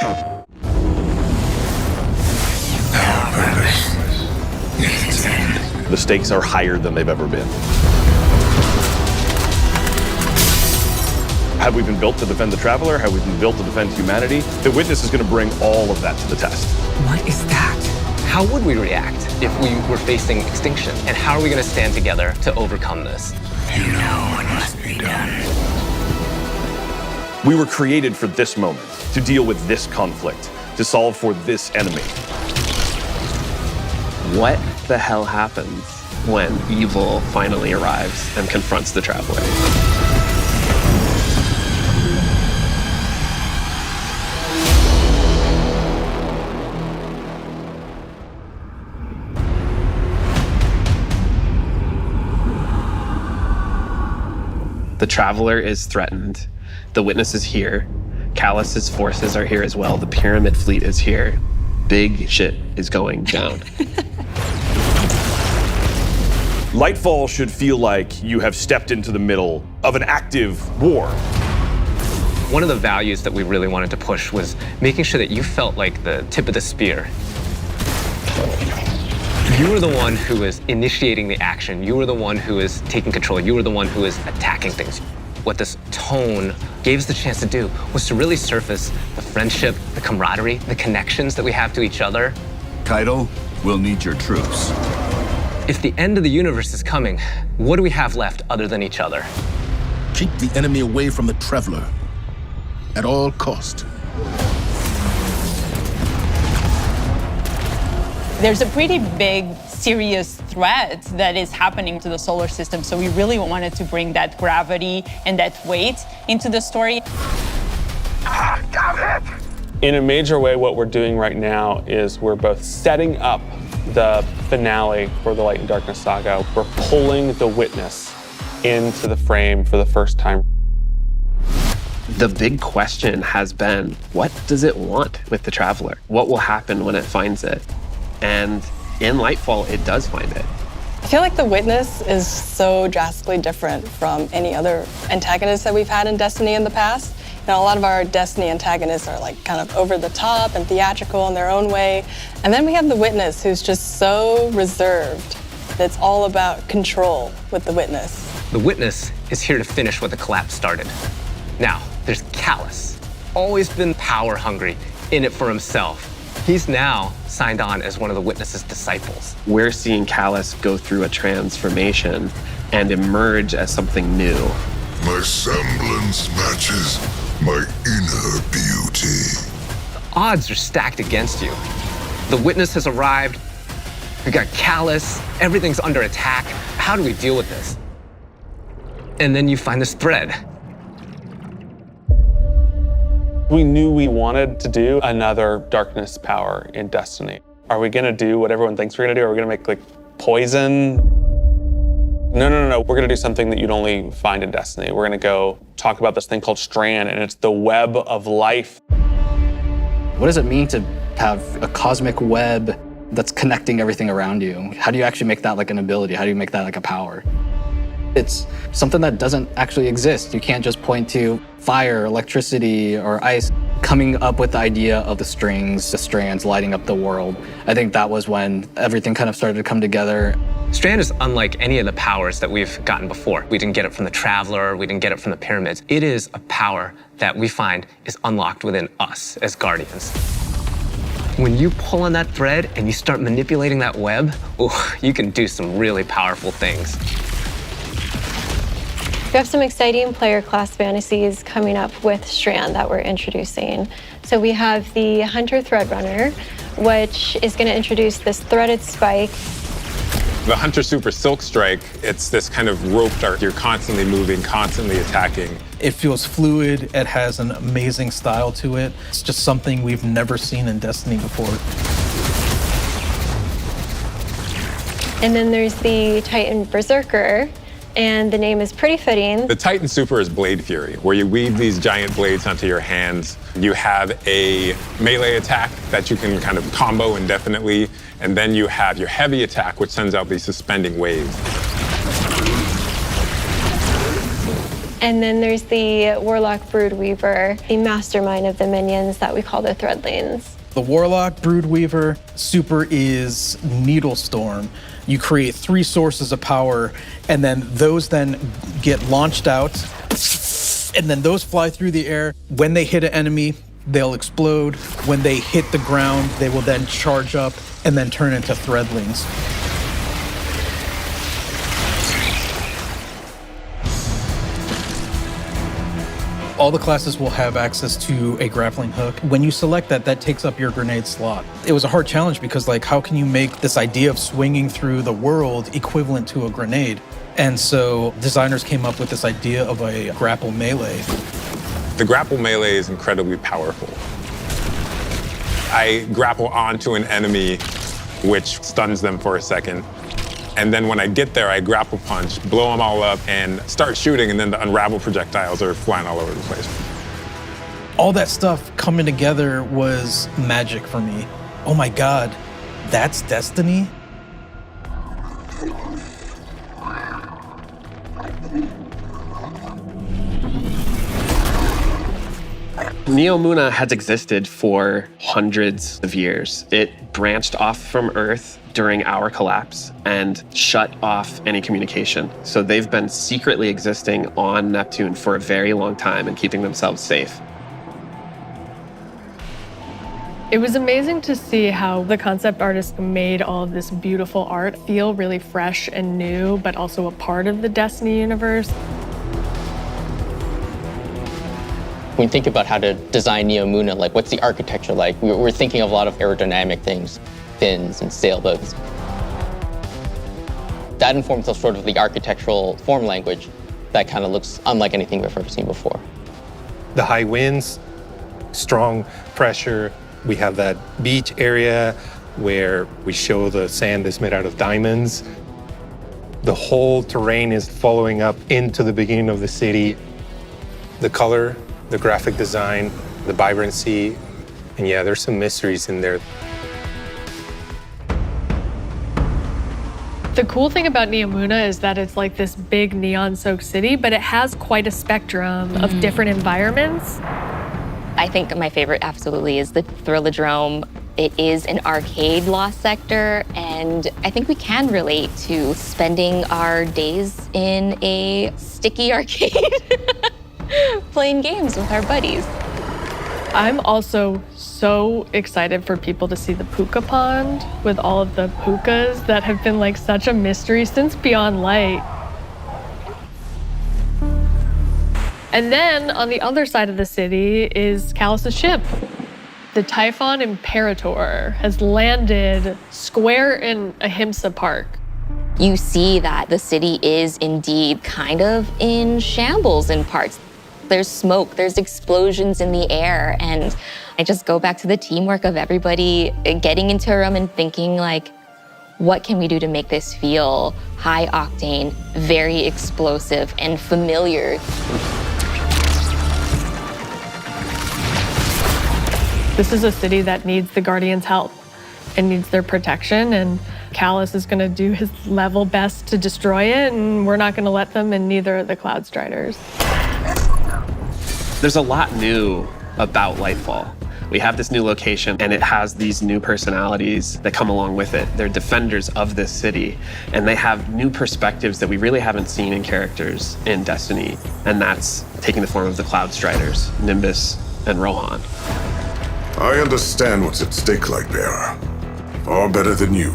Our purpose is its end. The stakes are higher than they've ever been. Have we been built to defend the Traveler? Have we been built to defend humanity? The Witness is going to bring all of that to the test. What is that? How would we react if we were facing extinction? And how are we going to stand together to overcome this? You know what must be done. We were created for this moment, to deal with this conflict, to solve for this enemy. What the hell happens when evil finally arrives and confronts the Traveler? The Traveler is threatened. The Witness is here. Callus's forces are here as well. The Pyramid fleet is here. Big shit is going down. Lightfall should feel like you have stepped into the middle of an active war. One of the values that we really wanted to push was making sure that you felt like the tip of the spear. You were the one who is initiating the action. You were the one who is taking control. You were the one who is attacking things. What this tone gave us the chance to do was to really surface the friendship, the camaraderie, the connections that we have to each other. Kaido, we'll need your troops. If the end of the universe is coming, what do we have left other than each other? Keep the enemy away from the Traveler at all cost. There's a pretty big, serious threat that is happening to the solar system, so we really wanted to bring that gravity and that weight into the story. In a major way, what we're doing right now is we're both setting up the finale for the Light and Darkness saga. We're pulling the Witness into the frame for the first time. The big question has been, what does it want with the Traveler? What will happen when it finds it? And in Lightfall, it does find it. I feel like the Witness is so drastically different from any other antagonist that we've had in Destiny in the past. You know, a lot of our Destiny antagonists are like kind of over the top and theatrical in their own way. And then we have the Witness, who's just so reserved. It's all about control with the Witness. The Witness is here to finish what the collapse started. Now, there's Callus, always been power hungry, in it for himself. He's now signed on as one of the Witness's disciples. We're seeing Callus go through a transformation and emerge as something new. My semblance matches my inner beauty. The odds are stacked against you. The Witness has arrived. We got Callus. Everything's under attack. How do we deal with this? And then you find this thread. We knew we wanted to do another darkness power in Destiny. Are we gonna do what everyone thinks we're gonna do? Are we gonna make like poison? No. We're gonna do something that you'd only find in Destiny. We're gonna go talk about this thing called Strand, and it's the web of life. What does it mean to have a cosmic web that's connecting everything around you? How do you actually make that like an ability? How do you make that like a power? It's something that doesn't actually exist. You can't just point to fire, electricity, or ice. Coming up with the idea of the strings, the strands lighting up the world. I think that was when everything kind of started to come together. Strand is unlike any of the powers that we've gotten before. We didn't get it from the Traveler, we didn't get it from the Pyramids. It is a power that we find is unlocked within us as Guardians. When you pull on that thread and you start manipulating that web, you can do some really powerful things. We have some exciting player class fantasies coming up with Strand that we're introducing. So we have the Hunter Threadrunner, which is going to introduce this threaded spike. The Hunter Super Silk Strike, it's this kind of rope dart. You're constantly moving, constantly attacking. It feels fluid. It has an amazing style to it. It's just something we've never seen in Destiny before. And then there's the Titan Berserker, and the name is pretty fitting. The Titan Super is Blade Fury, where you weave these giant blades onto your hands. You have a melee attack that you can kind of combo indefinitely, and then you have your heavy attack, which sends out these suspending waves. And then there's the Warlock Broodweaver, the mastermind of the minions that we call the Threadlings. The Warlock Broodweaver super is Needlestorm. You create 3 sources of power, and then those then get launched out, and then those fly through the air. When they hit an enemy, they'll explode. When they hit the ground, they will then charge up and then turn into Threadlings. All the classes will have access to a grappling hook. When you select that, that takes up your grenade slot. It was a hard challenge because, like, how can you make this idea of swinging through the world equivalent to a grenade? And so designers came up with this idea of a grapple melee. The grapple melee is incredibly powerful. I grapple onto an enemy, which stuns them for a second. And then when I get there, I grapple punch, blow them all up, and start shooting, and then the unravel projectiles are flying all over the place. All that stuff coming together was magic for me. Oh my God, that's Destiny? Neomuna has existed for hundreds of years. It branched off from Earth during our collapse and shut off any communication. So they've been secretly existing on Neptune for a very long time and keeping themselves safe. It was amazing to see how the concept artist made all of this beautiful art feel really fresh and new, but also a part of the Destiny universe. When you think about how to design Neomuna, like what's the architecture like? We're thinking of a lot of aerodynamic things, fins and sailboats. That informs us sort of the architectural form language that kind of looks unlike anything we've ever seen before. The high winds, strong pressure. We have that beach area where we show the sand is made out of diamonds. The whole terrain is following up into the beginning of the city. The color, the graphic design, the vibrancy, and yeah, there's some mysteries in there. The cool thing about Neomuna is that it's like this big neon-soaked city, but it has quite a spectrum of different environments. I think my favorite absolutely is the Thrillodrome. It is an arcade lost sector, and I think we can relate to spending our days in a sticky arcade playing games with our buddies. I'm also so excited for people to see the puka pond with all of the pukas that have been like such a mystery since Beyond Light. And then on the other side of the city is Callus's ship. The Typhon Imperator has landed square in Ahimsa Park. You see that the city is indeed kind of in shambles in parts. There's smoke, there's explosions in the air, and I just go back to the teamwork of everybody getting into a room and thinking like, what can we do to make this feel high octane, very explosive, and familiar? This is a city that needs the Guardians' help and needs their protection, and Callus is gonna do his level best to destroy it, and we're not gonna let them, and neither are the Cloud Striders. There's a lot new about Lightfall. We have this new location, and it has these new personalities that come along with it. They're defenders of this city, and they have new perspectives that we really haven't seen in characters in Destiny, and that's taking the form of the Cloud Striders, Nimbus and Rohan. I understand what's at stake, Lightbearer. Far better than you.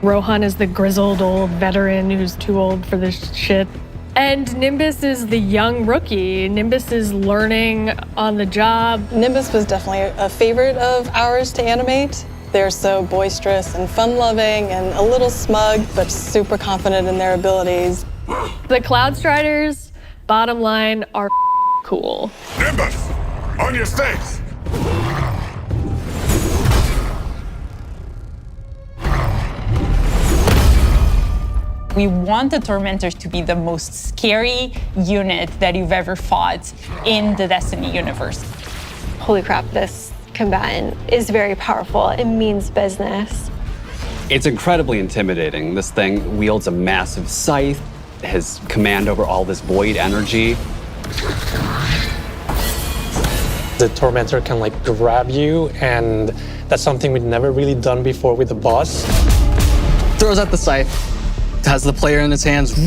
Rohan is the grizzled old veteran who's too old for this shit. And Nimbus is the young rookie. Nimbus is learning on the job. Nimbus was definitely a favorite of ours to animate. They're so boisterous and fun-loving and a little smug, but super confident in their abilities. The Cloud Striders, bottom line, are cool. Nimbus, on your stakes! We want the Tormentors to be the most scary unit that you've ever fought in the Destiny universe. Holy crap, this combatant is very powerful. It means business. It's incredibly intimidating. This thing wields a massive scythe. his command over all this void energy. The Tormentor can like grab you, and that's something we'd never really done before with the boss. Throws out the scythe, has the player in his hands.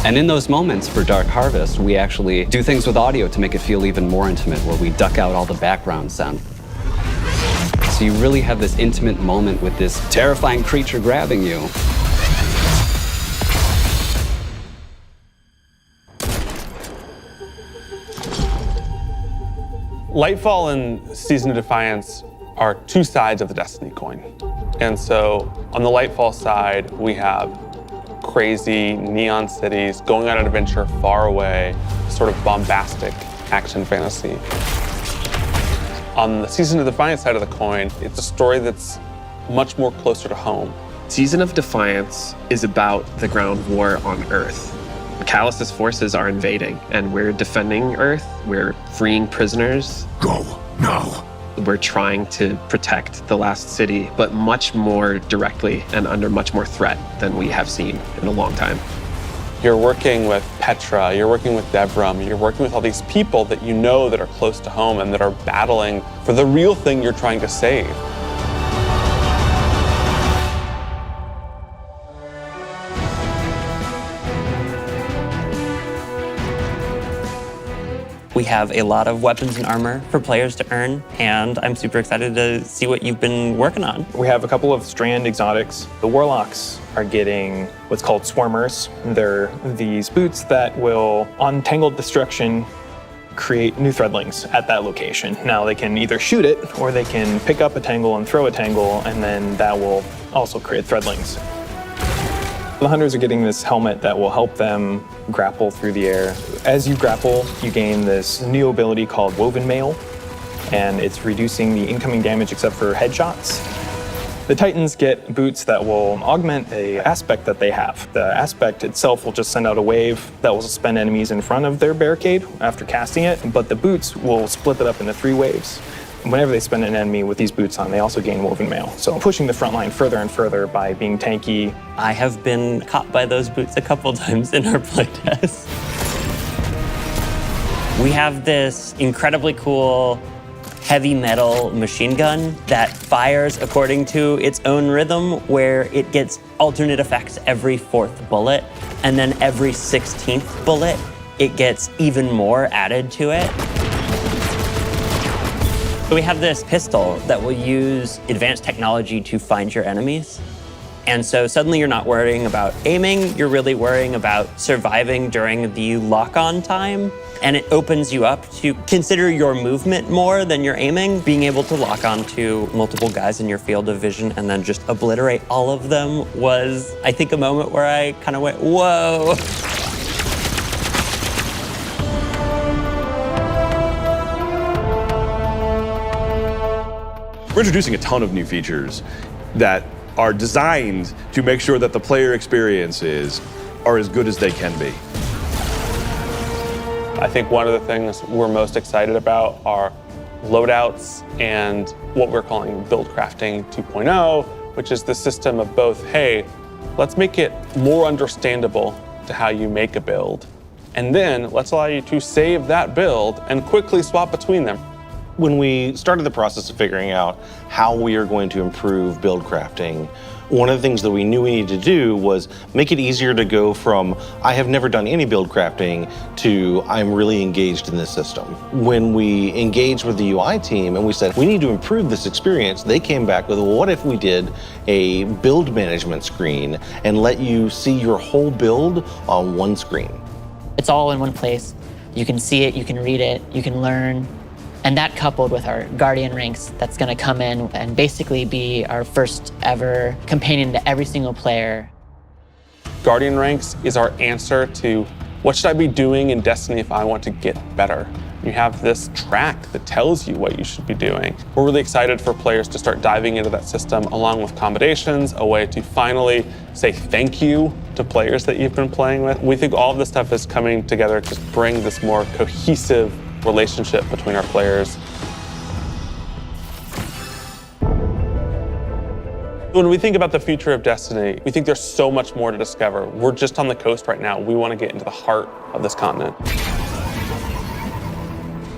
And in those moments for Dark Harvest, we actually do things with audio to make it feel even more intimate, where we duck out all the background sound. So you really have this intimate moment with this terrifying creature grabbing you. Lightfall and Season of Defiance are two sides of the Destiny coin. And so on the Lightfall side, we have crazy neon cities going on an adventure far away, sort of bombastic action fantasy. On the Season of Defiance side of the coin, it's a story that's much more closer to home. Season of Defiance is about the ground war on Earth. Callus's forces are invading, and we're defending Earth. We're freeing prisoners. Go now. We're trying to protect the last city, but much more directly and under much more threat than we have seen in a long time. You're working with Petra, you're working with Devram, you're working with all these people that you know that are close to home and that are battling for the real thing you're trying to save. We have a lot of weapons and armor for players to earn, and I'm super excited to see what you've been working on. We have a couple of Strand exotics. The Warlocks are getting what's called Swarmers. They're these boots that will, on Tangled Destruction, create new threadlings at that location. Now they can either shoot it, or they can pick up a tangle and throw a tangle, and then that will also create threadlings. The Hunters are getting this helmet that will help them grapple through the air. As you grapple, you gain this new ability called Woven Mail, and it's reducing the incoming damage except for headshots. The Titans get boots that will augment an aspect that they have. The aspect itself will just send out a wave that will suspend enemies in front of their barricade after casting it, but the boots will split it up into 3 waves. Whenever they spend an enemy with these boots on, they also gain Woven Mail. So pushing the front line further and further by being tanky. I have been caught by those boots a couple times in our playtest. We have this incredibly cool heavy metal machine gun that fires according to its own rhythm, where it gets alternate effects every 4th bullet, and then every 16th bullet, it gets even more added to it. So we have this pistol that will use advanced technology to find your enemies. And so suddenly you're not worrying about aiming, you're really worrying about surviving during the lock-on time. And it opens you up to consider your movement more than your aiming. Being able to lock on to multiple guys in your field of vision and then just obliterate all of them was, I think, a moment where I kind of went, whoa. We're introducing a ton of new features that are designed to make sure that the player experiences are as good as they can be. I think one of the things we're most excited about are loadouts and what we're calling build crafting 2.0, which is the system of both, hey, let's make it more understandable to how you make a build, and then let's allow you to save that build and quickly swap between them. When we started the process of figuring out how we are going to improve build crafting, one of the things that we knew we needed to do was make it easier to go from, I have never done any build crafting, to I'm really engaged in this system. When we engaged with the UI team and we said, we need to improve this experience, they came back with, well, what if we did a build management screen and let you see your whole build on one screen? It's all in one place. You can see it, you can read it, you can learn. And that coupled with our Guardian ranks that's gonna come in and basically be our first ever companion to every single player. Guardian ranks is our answer to what should I be doing in Destiny if I want to get better? You have this track that tells you what you should be doing. We're really excited for players to start diving into that system along with accommodations, a way to finally say thank you to players that you've been playing with. We think all of this stuff is coming together to bring this more cohesive relationship between our players. When we think about the future of Destiny, we think there's so much more to discover. We're just on the coast right now. We want to get into the heart of this continent.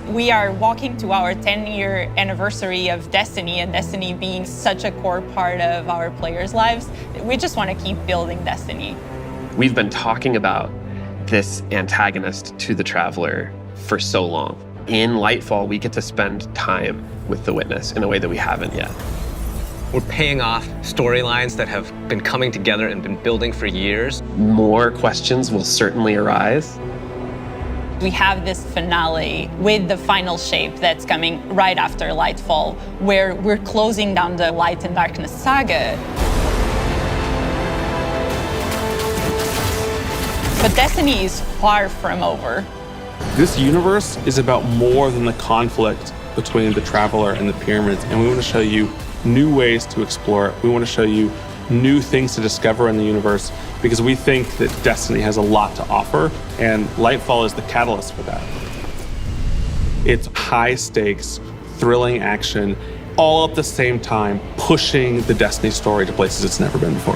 We are walking to our 10-year anniversary of Destiny, and Destiny being such a core part of our players' lives. We just want to keep building Destiny. We've been talking about this antagonist to the Traveler for so long. In Lightfall, we get to spend time with the Witness in a way that we haven't yet. We're paying off storylines that have been coming together and been building for years. More questions will certainly arise. We have this finale with the final shape that's coming right after Lightfall, where we're closing down the Light and Darkness saga. But Destiny is far from over. This universe is about more than the conflict between the Traveler and the Pyramids, and we want to show you new ways to explore it. We want to show you new things to discover in the universe because we think that Destiny has a lot to offer, and Lightfall is the catalyst for that. It's high stakes, thrilling action, all at the same time, pushing the Destiny story to places it's never been before.